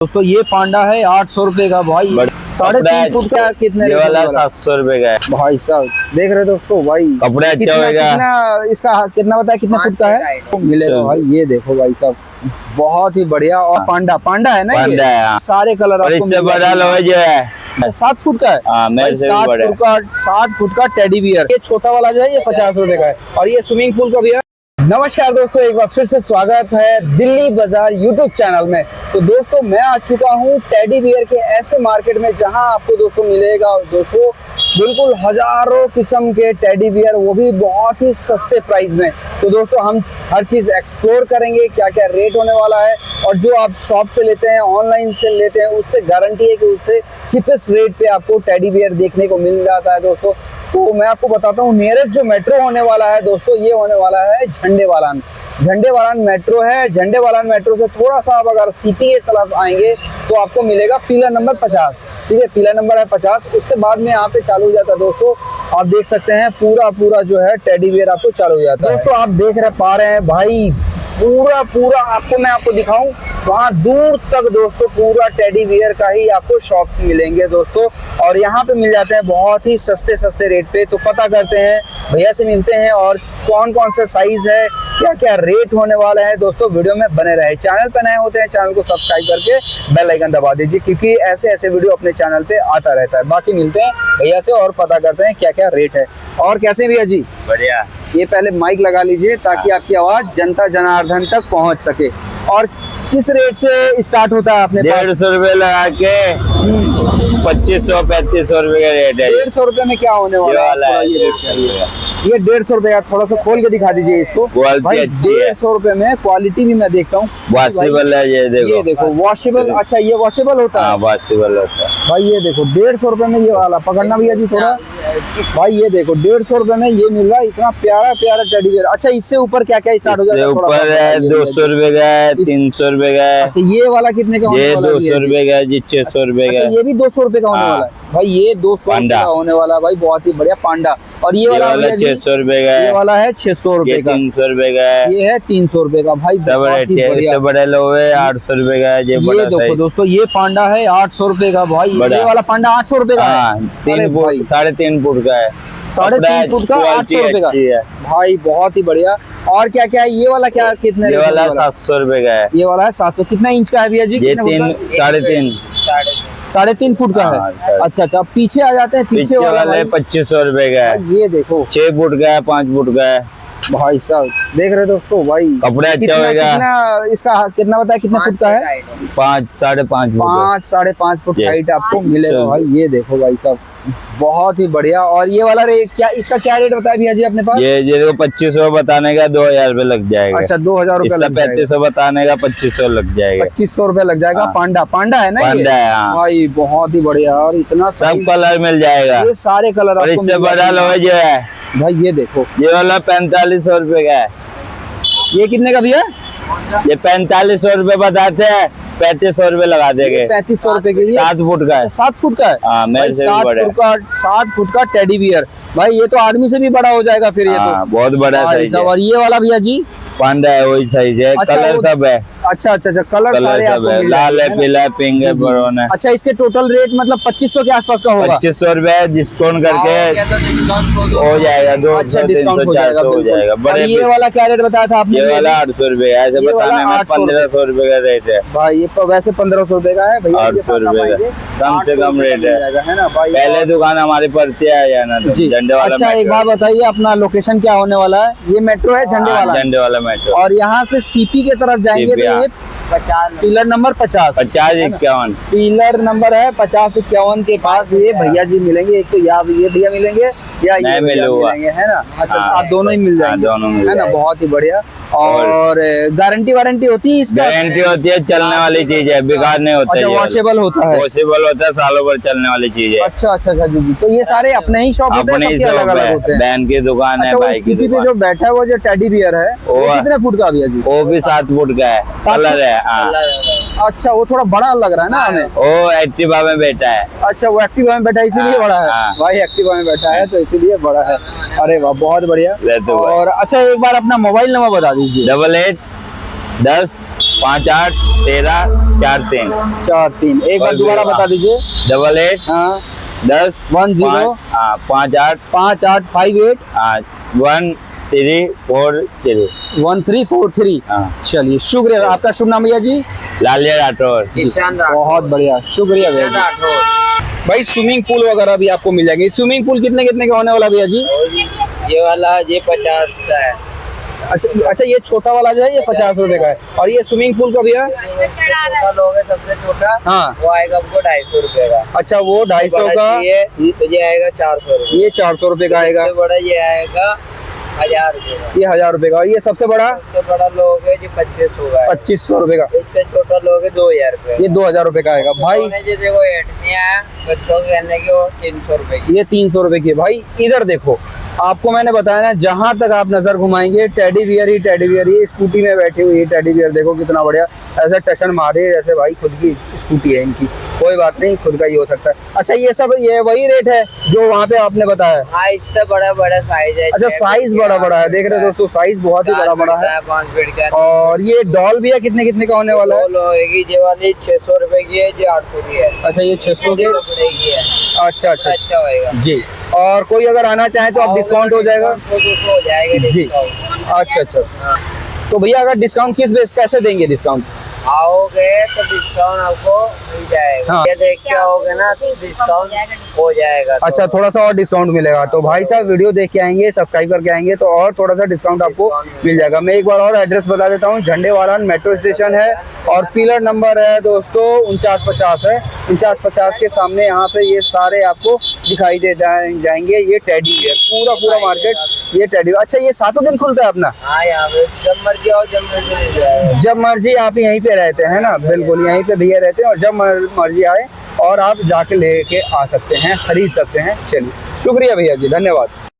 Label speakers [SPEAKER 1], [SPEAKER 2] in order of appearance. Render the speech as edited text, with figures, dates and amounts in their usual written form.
[SPEAKER 1] दोस्तों ये पांडा है 800 रुपए का भाई। 3.5 फुट का कितने?
[SPEAKER 2] ये वाला 700 रुपए का है
[SPEAKER 1] भाई साहब। देख रहे दोस्तों भाई
[SPEAKER 2] कपड़ा अच्छा
[SPEAKER 1] कितना
[SPEAKER 2] होगा।
[SPEAKER 1] कितना इसका कितना बताया कितने फुट का है तो मिलेगा भाई। ये देखो भाई साहब बहुत ही बढ़िया। और पांडा है ना,
[SPEAKER 2] पांडा है, हाँ।
[SPEAKER 1] सारे कलर
[SPEAKER 2] और
[SPEAKER 1] आपको
[SPEAKER 2] इससे बड़ा लोहे जो है
[SPEAKER 1] 7 फुट का है।
[SPEAKER 2] हाँ, मेरे से भी
[SPEAKER 1] 7
[SPEAKER 2] बड़ा है।
[SPEAKER 1] फुट का 7 फुट का टेडी बियर। ये छोटा वाला जो है ये 50 रुपए का है और ये स्विमिंग पूल का भी है। नमस्कार दोस्तों, एक बार फिर से स्वागत है दिल्ली बाजार यूट्यूब चैनल में। तो दोस्तों मैं आ चुका हूँ टेडी बियर के ऐसे मार्केट में जहाँ आपको दोस्तों मिलेगा दोस्तों बिल्कुल हजारों किस्म के टेडी बियर, वो भी बहुत ही सस्ते प्राइस में। तो दोस्तों हम हर चीज एक्सप्लोर करेंगे, क्या क्या रेट होने वाला है और जो आप शॉप से लेते हैं ऑनलाइन से लेते हैं उससे गारंटी है कि उससे चिपेस्ट रेट पे आपको टेडी बियर देखने को मिल जाता है दोस्तों। तो मैं आपको बताता हूँ नियरेस्ट जो मेट्रो होने वाला है दोस्तों, ये होने वाला है झंडेवालान मेट्रो है। झंडेवालान मेट्रो से थोड़ा सा आप अगर सिटी की तरफ आएंगे तो आपको मिलेगा पिलर नंबर 50। ठीक है, पिलर नंबर है 50। उसके बाद में यहाँ पे चालू हो जाता है दोस्तों, आप देख सकते हैं पूरा जो है टेडी बियर आपको चालू हो जाता है। दोस्तों आप देख पा रहे हैं भाई पूरा आपको मैं आपको दिखाऊं वहाँ दूर तक दोस्तों पूरा टेडी बियर का ही आपको शॉप मिलेंगे दोस्तों। और यहाँ पे मिल जाते हैं बहुत ही सस्ते रेट पे। तो पता करते हैं भैया से, मिलते हैं और कौन से साइज है, क्या क्या रेट होने वाला है दोस्तों। वीडियो में बने रहे। चैनल पे नए होते हैं चैनल को सब्सक्राइब करके बेल आइकन दबा दीजिए क्योंकि ऐसे वीडियो अपने चैनल पे आता रहता है। बाकी मिलते हैं भैया से और पता करते हैं क्या क्या रेट है। और कैसे भैया जी?
[SPEAKER 2] बढ़िया।
[SPEAKER 1] ये पहले माइक लगा लीजिए ताकि आपकी आवाज जनता जनार्दन तक पहुंच सके। और किस रेट से स्टार्ट होता है आपने?
[SPEAKER 2] 150 रुपए लगा के 2500-3500 रुपए का रेट है।
[SPEAKER 1] 150 रुपए में क्या होने वाला है? ये 150 रुपए का। थोड़ा सा खोल के दिखा दीजिए इसको भाई। 150 रुपए में क्वालिटी भी मैं देखता हूँ
[SPEAKER 2] वॉशेबल है। ये देखो
[SPEAKER 1] वॉशेबल। अच्छा ये वॉशेबल होता है?
[SPEAKER 2] वॉशेबल होता है
[SPEAKER 1] भाई। ये देखो 150 रुपए में ये वाला पकड़ना भैया जी थोड़ा। भाई ये देखो 150 रुपए में ये मिल रहा है इतना प्यारा टेडी बियर। अच्छा इससे ऊपर क्या क्या स्टार्ट हो जाएगा?
[SPEAKER 2] ऊपर है 200 रुपए का है, 300 रुपए का है।
[SPEAKER 1] अच्छा ये वाला कितने का होने वाला है?
[SPEAKER 2] 200 रुपए का है जी, 600 रुपए का।
[SPEAKER 1] ये भी 200 रुपए का होने वाला है भाई। ये 200 रुपए का होने वाला है भाई। बहुत ही बढ़िया पांडा। और ये वाला
[SPEAKER 2] 600 रुपए का है।
[SPEAKER 1] ये वाला है 600 रुपए का।
[SPEAKER 2] 300 रुपए का है।
[SPEAKER 1] ये है 300 रुपए का भाई।
[SPEAKER 2] सब बढ़िया बड़े लोहे 800 रुपए का है। ये
[SPEAKER 1] देखो दोस्तों ये पांडा है 800 रुपए का भाई। ये वाला पांडा 800 रुपए का है।
[SPEAKER 2] 3.5 फुट का है।
[SPEAKER 1] 3.5 फुट का 800 रुपए का भाई। बहुत ही बढ़िया। और क्या क्या है? ये वाला क्या कितने?
[SPEAKER 2] ये वाला 700 रुपए का है।
[SPEAKER 1] ये वाला है 700। कितना इंच का है भैया जी?
[SPEAKER 2] ये 3.5
[SPEAKER 1] 3.5 फुट का है। अच्छा पीछे आ जाते हैं। पीछे वाला है
[SPEAKER 2] 2500 रुपए का है।
[SPEAKER 1] ये देखो
[SPEAKER 2] 6 फुट का है, 5 फुट का है
[SPEAKER 1] भाई साहब। देख रहे दोस्तों भाई
[SPEAKER 2] कपड़ा अच्छा होगा।
[SPEAKER 1] कितना इसका कितना बताया कितने फुट का है?
[SPEAKER 2] 5-5.5
[SPEAKER 1] फुट हाइट आपको मिलेगा भाई। ये देखो भाई साहब बहुत ही बढ़िया। और ये वाला क्या इसका क्या रेट बताया भैया जी अपने पास?
[SPEAKER 2] ये देखो 2500 बताने का 2000 रुपए लग जाएगा।
[SPEAKER 1] अच्छा 2000 रुपए लग जाएगा।
[SPEAKER 2] 3500 बताने का 2500 लग जाएगा।
[SPEAKER 1] 2500 रुपए लग जाएगा। पांडा है ना?
[SPEAKER 2] पांडा है
[SPEAKER 1] भाई बहुत ही बढ़िया। और इतना
[SPEAKER 2] सब कलर मिल जाएगा।
[SPEAKER 1] ये सारे कलर
[SPEAKER 2] और इससे बड़ा लोहे जो है
[SPEAKER 1] भाई ये देखो
[SPEAKER 2] ये वाला 4500 रुपए का है।
[SPEAKER 1] ये कितने का भैया?
[SPEAKER 2] ये 4500 रुपए बताते हैं, 3500 रुपए लगा देंगे।
[SPEAKER 1] 3500 रुपए के लिए
[SPEAKER 2] 7 फुट का है।
[SPEAKER 1] 7 फुट का है।
[SPEAKER 2] हाँ, मेरे से भी बड़ा है।
[SPEAKER 1] 7 फुट का टेडी बियर भाई। ये तो आदमी से भी बड़ा हो जाएगा फिर। ये तो
[SPEAKER 2] बहुत बड़ा साइज है।
[SPEAKER 1] और ये वाला भैया जी
[SPEAKER 2] पांडा है, वही साइज है। कलर सब है।
[SPEAKER 1] अच्छा कलर सारे
[SPEAKER 2] सब है। लाल है, पीला है, पिंक है, ब्राउन है।
[SPEAKER 1] अच्छा इसके टोटल रेट मतलब 2500 के आसपास का होगा।
[SPEAKER 2] 2500 रुपए डिस्काउंट करके हो जाएगा। 200
[SPEAKER 1] डिस्काउंट हो
[SPEAKER 2] जाएगा। बड़े
[SPEAKER 1] ये वाला क्या रेट बताया था आपने?
[SPEAKER 2] ये वाला 800 रुपए। ऐसे बताने में 1500 रुपए का रेट है
[SPEAKER 1] भाई। ये तो वैसे 1500 रुपए का है भैया।
[SPEAKER 2] 800 रुपए का कम से कम रेट है
[SPEAKER 1] ना भाई।
[SPEAKER 2] पहले दुकान हमारी पड़ती है या ना झंडे वाला।
[SPEAKER 1] अच्छा एक बात बताइए अपना लोकेशन क्या होने वाला है? ये मेट्रो है झंडे वाला
[SPEAKER 2] मेट्रो।
[SPEAKER 1] और यहाँ से सीपी की तरफ जाएंगे तो ये पिलर नंबर
[SPEAKER 2] 50-51
[SPEAKER 1] पिलर नंबर है 50-51 के पास ये भैया जी मिलेंगे। एक तो ये भैया मिलेंगे या ये मिलेंगे है ना? अच्छा आप दोनों ही मिल जाएंगे है ना? बहुत ही बढ़िया। और गारंटी वारंटी होती है इसका?
[SPEAKER 2] गारंटी होती है, चलने वाली चीज है, बेकार नहीं होता है।
[SPEAKER 1] वॉशेबल होता है?
[SPEAKER 2] वॉशेबल होता है, सालों भर चलने वाली चीज है।
[SPEAKER 1] अच्छा जी। तो ये सारे अपने ही शॉप होते हैं?
[SPEAKER 2] अपने ही शॉप है। बहन की दुकान है, भाई की दुकान।
[SPEAKER 1] जो बैठा है वो जो टेडी बियर है वो कितने फुट का भैया जी?
[SPEAKER 2] वो भी 7 फुट का है। कलर है।
[SPEAKER 1] अच्छा वो थोड़ा बड़ा लग रहा है ना हमें?
[SPEAKER 2] वो एक्टिवा में बैठा है।
[SPEAKER 1] अच्छा वो एक्टिवा में बैठा है इसीलिए बड़ा है भाई। एक्टिवा में बैठा है तो इसीलिए बड़ा है। अरे वाह बहुत बढ़िया। और अच्छा एक बार अपना मोबाइल नंबर बता दीजिए।
[SPEAKER 2] 88 10 5 8 13 4 3
[SPEAKER 1] 4 3। एक बार दोबारा बता दीजिए।
[SPEAKER 2] 88
[SPEAKER 1] हाँ
[SPEAKER 2] 10
[SPEAKER 1] 1 0
[SPEAKER 2] 5 8
[SPEAKER 1] 5 8 5 8
[SPEAKER 2] 1 3 4 3।
[SPEAKER 1] 1 3 4 3।
[SPEAKER 2] हाँ।
[SPEAKER 1] चलिए शुक्रिया। आपका शुभ नाम भैया जी?
[SPEAKER 2] लालिया राठौर।
[SPEAKER 1] बहुत बढ़िया, शुक्रिया भैया जी। भाई स्विमिंग पूल वगैरह भी आपको मिल जाएंगे। स्विमिंग पूल कितने कितने का होने वाला भैया जी?
[SPEAKER 3] ये वाला ये 50 का है।
[SPEAKER 1] अच्छा ये छोटा वाला जो है ये 50 रुपए का है। और ये स्विमिंग पूल का भैया?
[SPEAKER 3] छोटा लोग है सबसे छोटा,
[SPEAKER 1] हाँ
[SPEAKER 3] वो आएगा आपको 250 रुपए का।
[SPEAKER 1] अच्छा वो 250 का।
[SPEAKER 3] ये आएगा 400 रुपए।
[SPEAKER 1] ये 400 रुपए का आएगा।
[SPEAKER 3] सबसे बड़ा ये आएगा 1000 रुपए का।
[SPEAKER 1] ये 1000 रुपए का। और ये सबसे बड़ा?
[SPEAKER 3] सबसे बड़ा लोग है जो 2500 का है।
[SPEAKER 1] 2500 रुपए का।
[SPEAKER 3] इससे छोटा लोग है 2000 रुपए।
[SPEAKER 1] ये 2000 रुपए का आएगा भाई।
[SPEAKER 3] जैसे वो 8 में आया बच्चों के कहने की, वो 300 रुपए की।
[SPEAKER 1] ये 300 रुपए की है। भाई इधर देखो, आपको मैंने बताया ना, जहां तक आप नजर घुमाएंगे टेडी बियर ही टेडी बियर। ये स्कूटी में बैठी हुई है टेडी बियर, देखो कितना बढ़िया। ऐसा टशन मारे जैसे भाई खुद की स्कूटी है इनकी। कोई बात नहीं, खुद का ही हो सकता है। अच्छा ये सब ये वही रेट है जो वहाँ पे आपने बताया?
[SPEAKER 3] हाँ इससे बड़ा बड़ा साइज है।
[SPEAKER 1] अच्छा साइज बड़ा बड़ा है, देख रहे हो दोस्तों, साइज बहुत ही बड़ा बड़ा है।
[SPEAKER 3] 5 फीट का।
[SPEAKER 1] और ये डॉल भी है, कितने कितने का होने वाला है?
[SPEAKER 3] होगी ये वाली 600 रुपए की है, ये 800 की है।
[SPEAKER 1] अच्छा ये 600 के।
[SPEAKER 3] कपड़े की है।
[SPEAKER 1] अच्छा अच्छा
[SPEAKER 3] अच्छा होएगा
[SPEAKER 1] जी। और कोई अगर आना चाहे तो आप डिस्काउंट हो जाएगा?
[SPEAKER 3] 200 हो जाएगा
[SPEAKER 1] जी। अच्छा अच्छा। तो भैया अगर डिस्काउंट किस बेस कैसे देंगे डिस्काउंट?
[SPEAKER 3] आओगे तो डिस्काउंट आपको मिल जाएगा।
[SPEAKER 1] हाँ।
[SPEAKER 3] ये देख के आओगे ना तो डिस्काउंट हो जाएगा। तो
[SPEAKER 1] अच्छा थोड़ा सा और डिस्काउंट मिलेगा। तो भाई साहब वीडियो देख के आएंगे, सब्सक्राइब करके आएंगे तो और थोड़ा सा डिस्काउंट आपको मिल जाएगा। मैं एक बार और एड्रेस बता देता हूँ। झंडेवालान मेट्रो स्टेशन है और पिलर नंबर है दोस्तों 4950 है। 4950 के सामने यहाँ पे ये सारे आपको दिखाई दे जाएंगे। ये टेडी बियर पूरा पूरा मार्केट ये टेडी। अच्छा ये 7 दिन खुलता है अपना?
[SPEAKER 3] हाँ यहाँ पे जब मर्जी आओ, जब मर्जी मिल जाएगा।
[SPEAKER 1] जब मर्जी आप यहीं पे रहते हैं ना? बिल्कुल यहीं पे भैया रहते हैं और जब मर्जी आए और आप जाके लेके आ सकते हैं, खरीद सकते हैं। चलिए शुक्रिया भैया जी, धन्यवाद।